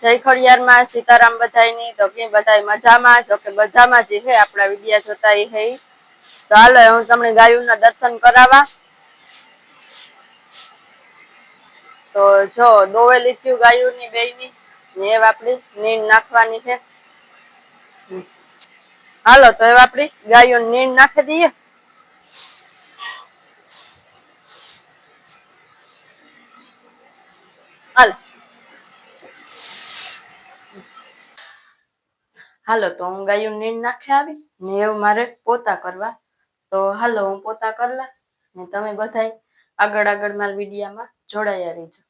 જય ખોડિયારમાં સીતારામ બધાયની તો કે બધાય મજામાં જો કે મજામાં જે હે આપણા વિડિયા જોતા એ હે તો હાલો હું તમને ગાયુંના દર્શન કરાવવા તો જો દોવેલી થયું ગાયુંની બેયની ને એવ આપણી નીણ નાખવાની છે હાલો તો એવ આપણી ગાયોની નીણ નાખી દઈએ હાલ હાલો તો હું ગાયું નીણ નાખી આવી ને એવું મારે પોતા કરવા તો હાલો હું પોતા કરલા ને તમે બધાય આગળ આગળ મારા વિડિયામાં જોડાયા રહેજો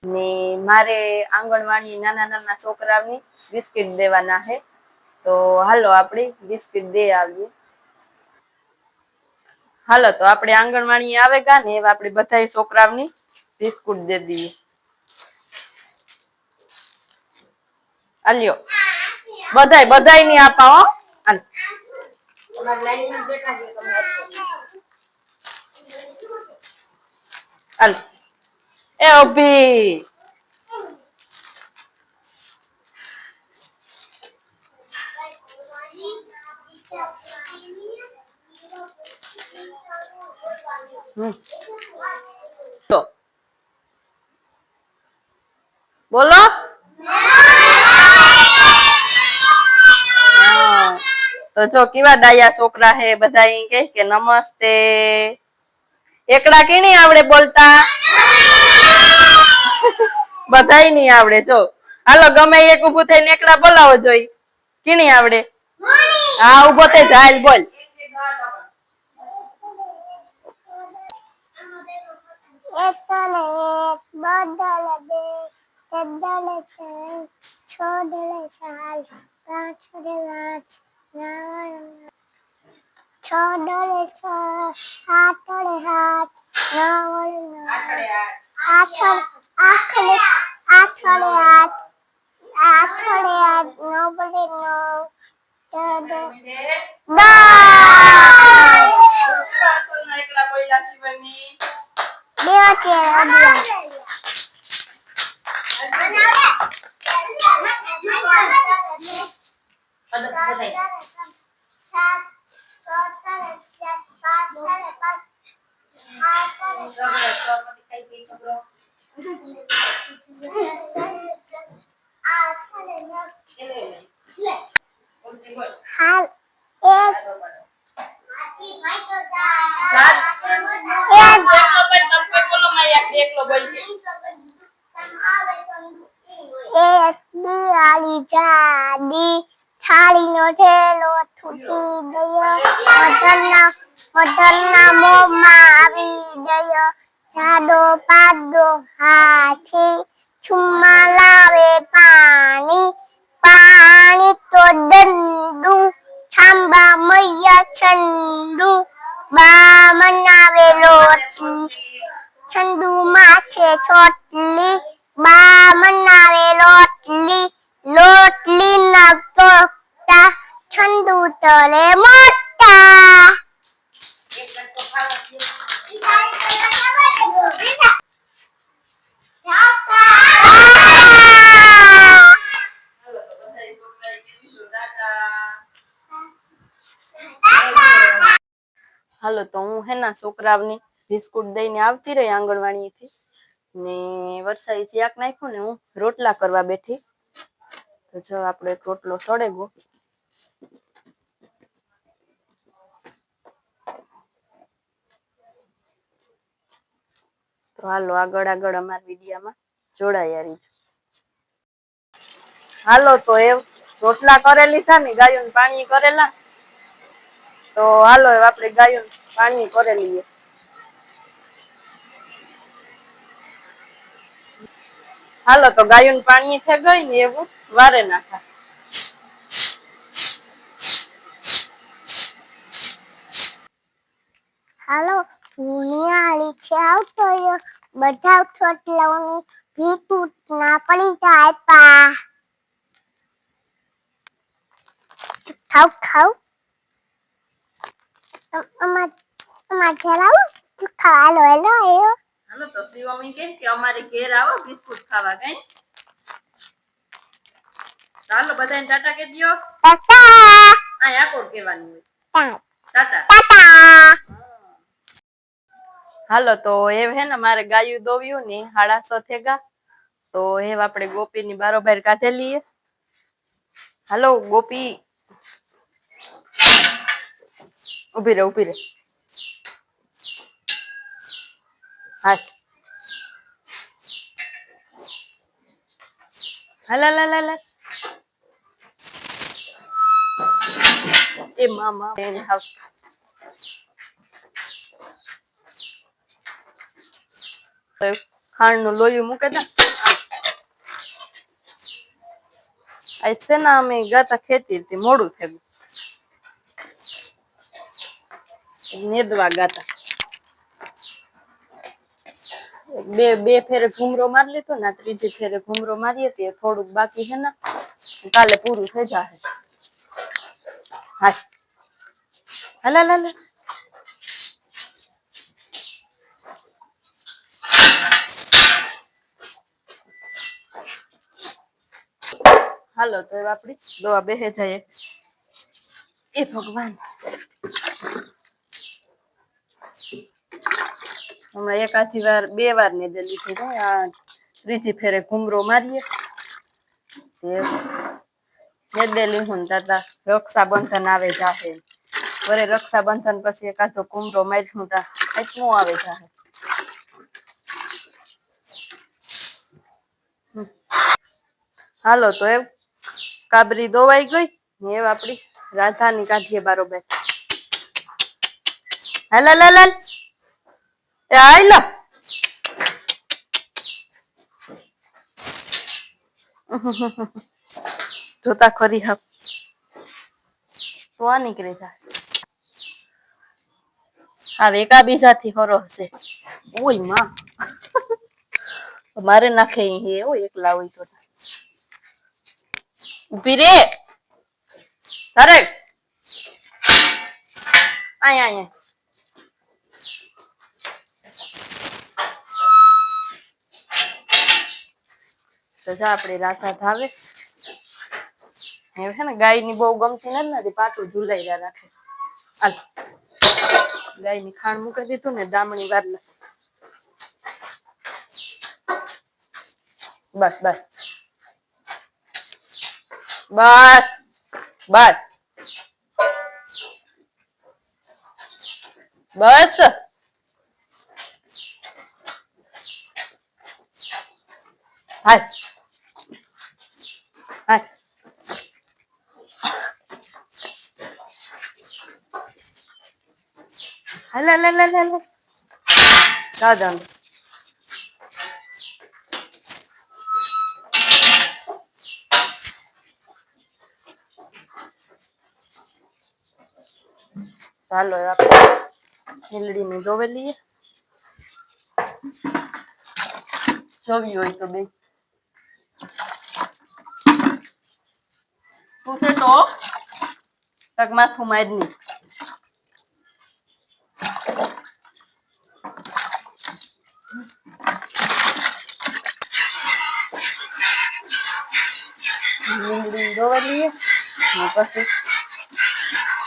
ને મારે આંગણવાડી નાના નાના છોકરાઓની બિસ્કિટ દેવાના હે તો હાલો આપણે બિસ્કિટ દે આવીએ હાલો તો આપણે આંગણવાડી આવે ગા ને એવા આપણે બધાય છોકરાઓની બિસ્કુટ દે દઈએ આલ્યો બધાય ની આપા હો હાલ હાલ એ ઊભી તો બોલો તો જો કેવા ડાયા છોકરા હે બધા ઈ કે નમસ્તે એકડા કેની આવડે બોલતા બધાય ની આવડે જો હાલો ગમે એક ઊભું થઈને એકડા બોલાવો જોઈ કેની આવડે હા ઊભો થઈ જાય બોલ થાળીનો ઠેલો છૂટી ગયો વતનના મોંમાં આવી ગયો જાડો પાડો હાથી છુમ્મા લાવે પાણી પાણી તો દંડુ છાંબા મૈયા છંડુ બા મનાવે લોટલી છંડુ માથે ચોટલી બા મનાવે લોટલી ના તોતા ઠંડુ તરે મોટા હાલો તો હું હેના છોકરાઓની બિસ્કુટ દઈને આવતી રહી આંગણવાડીથી ને વરસાદી શાક નાખ્યું ને હું રોટલા કરવા બેઠી તો જો આપણો એક રોટલો સડે ગયો તો હાલો આગળ આગળ અમારા વિડિયામાં જોડાયા રહીજો હાલો તો એ રોટલા કરે લીધા ને ગાયોને પાણી કરેલા તો હાલો આપણે ગાયોને પાણી કરી લઈએ હાલો તો ગાયોને પાણી થઈ ગઈ ને એવું વારે નાખા હાલો નિયાળી છે આવતો બધા છોટલાઓની ભીતું ના પડી જાય પા ખાવ ખાવ અમાર ઘેર આવો હાલો હેલો આયો હાલો તો શિવમી કે અમારી ઘેર આવો બિસ્કુટ ખાવા કઈ ચાલો બધાને ટાટા કહી દો. આ કોણ કહેવાનું ટાટા. હાલો તો એ હે ને મારે ગાયું દોવ્યું ને 6:30 થેગા તો એ આપણે ગોપીની બારોબાર કાઢેલી. હાલો ગોપી ઉભી રે હા હાલ એ મામા ખાંડ નું લોયું મૂકે દે. આજ છે ને અમે ગાતા ખેતી મોડું થયું નેદવા ગાતા બે ફેરે ઘૂમરો મારી લીધો ને ત્રીજી ફેરે ઘૂમરો મારીએ તે થોડુંક બાકી છે ને કાલે પૂરું થઈ જશે. હા હાલ હાલો તો આપડી દવા બેહે જાય. એ ભગવાન હમણાં એકાદી વાર 2 વાર ને દેલી થઈ જાય. ત્રીજી ફેરે ઘૂમરો મારીએ દેલી હું દાદા રક્ષાબંધન આવે જાહે વરે રક્ષાબંધન પછી એકાદો ઘૂમરો માર્યું તા એટલું આવે જાહે. હાલો તો એમ કાબરી દોવાઈ ગઈ ને એ આપડી રાધાની કાઢીએ બારોબાર. હાલ એ આયલ જોતા ખરી હા તો આ નીકળે જાય. હવે એકા બીજાથી હરો હશે. ઓય માં મારે નાખે એવું એકલા હોય તો ઉભી રે અરે આય તો જા આપડી રાધા ધાવે હે ને ગાય ની બહુ ગમતી નથી પાછું ઝુલાઈ રાખે. હાલ ગાય ની ખાણ મૂકી દીધું ને દામણી વાર બસ બસ બસ હાલ હાલ હાલ દાદા ચાલો આપણે હીલડી ની દોવેલી જોવી હોય તો બે તું છે તો તક માથું મારની લીમડી દોવેલી પછી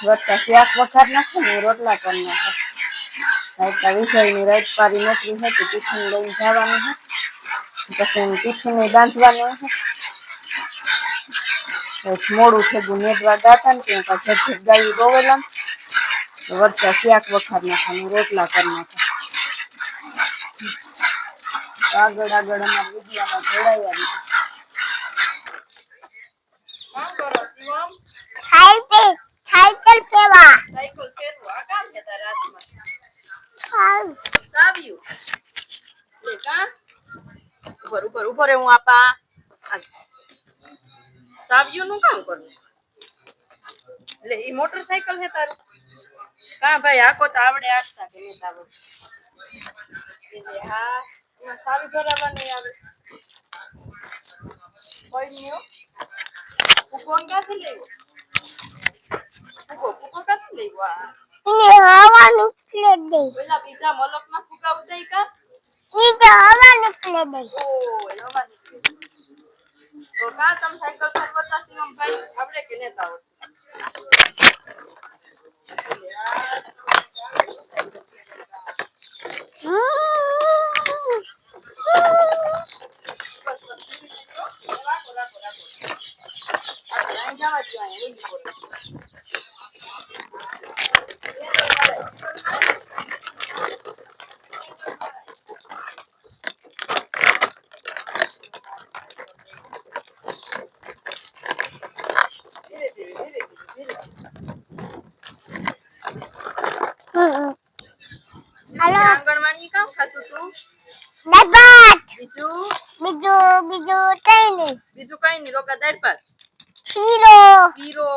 વરતા શાક વઘાર નાખે ને રોટલા કરી નાખે વિષયની રાત પારી નોકરી હતી ટિફિન લઈને જવાનું છે પછી ટિફિન બાંધવાનું છે મોડું થયું નેદવા ગાતા ને ત્યાં પાછળ ગાયું દોવેલા વરસાદ શાક વખાર નાખવાનું રોટલા કરી નાખે. આગળ અમારા વિદ્યામાં જોડાયા સાયકલ ફેરવા આ કામ છે તારા હાથમાં સાવ્યું લે કા ઉપર હું આપા સાવ્યું નું કામ કરું એટલે ઈ મોટરસાયકલ છે તારું કા ભાઈ આખો તો આવડે આખતા કે નહીં આવડે હા એમાં સાવી ભરાવાની આવે કોઈ નહીં કોણ ક્યાંથી લેવું ફૂકો ક્યાંથી લેવું હવા નીકળે દે પેલા બીજા મલક ના ફૂકા ઉતાઈ કા હવા નીકળે દે ઓ હવા નીકળે તો કા તમે સાયકલ ફરવતા શિવમભાઈ આપણે કે નેતા આવડતું Halo. આંગણવાડી કામ ખાતું તું Dapat. બીજું Biju tani. બીજું કઈ નહીં રોકા દાળ ભાત Hero. હીરો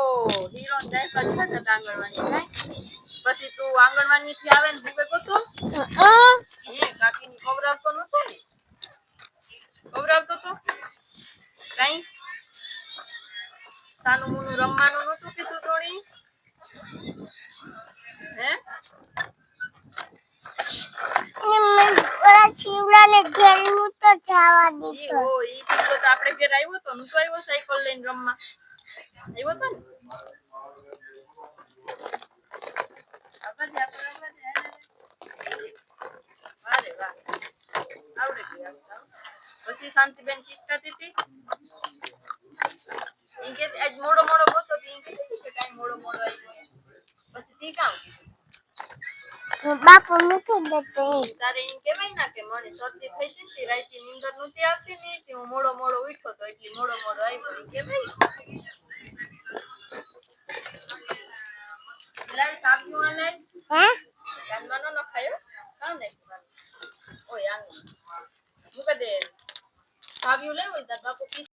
હીરો ને દાળ ભાત ખાતા હતા આંગણવાડી કઈ પછી તું આંગણવાડી થી આવે ને ભૂવે ગોતો હે કાકી ની ખવડાવતો નતો ને ખવડાવતો તો કઈ સાનું મુનું રમવાનું નતું કીધું થોડી હે Orang ciulan gelmu to Jawa E gitu. ઓ ઈ સીધો તો આપણે ઘેર આવ્યો તો નતો આવ્યો સાયકલ લઈને રમવા આવ્યો તો ને અરે વાહ આવડે ગયું પછી શાંતિબેન કિસકાતી હતી ઈ કે આજ મોડો મોડો ગોતો ઈ કીધું કે કાઈ મોડો મોડો આવ્યો પછી તી કામ Bapak mutu dete. તારે ઈ કહેવાય ના કે મને શરદી થઈ હતી ને રાઈતી નીંદર નહોતી આવતી ને તે હું મોડો મોડો ઉઠ્યો તો એટલે મોડો મોડો આવ્યો ઈ કહેવાય લાય સાબુ આલે Hah?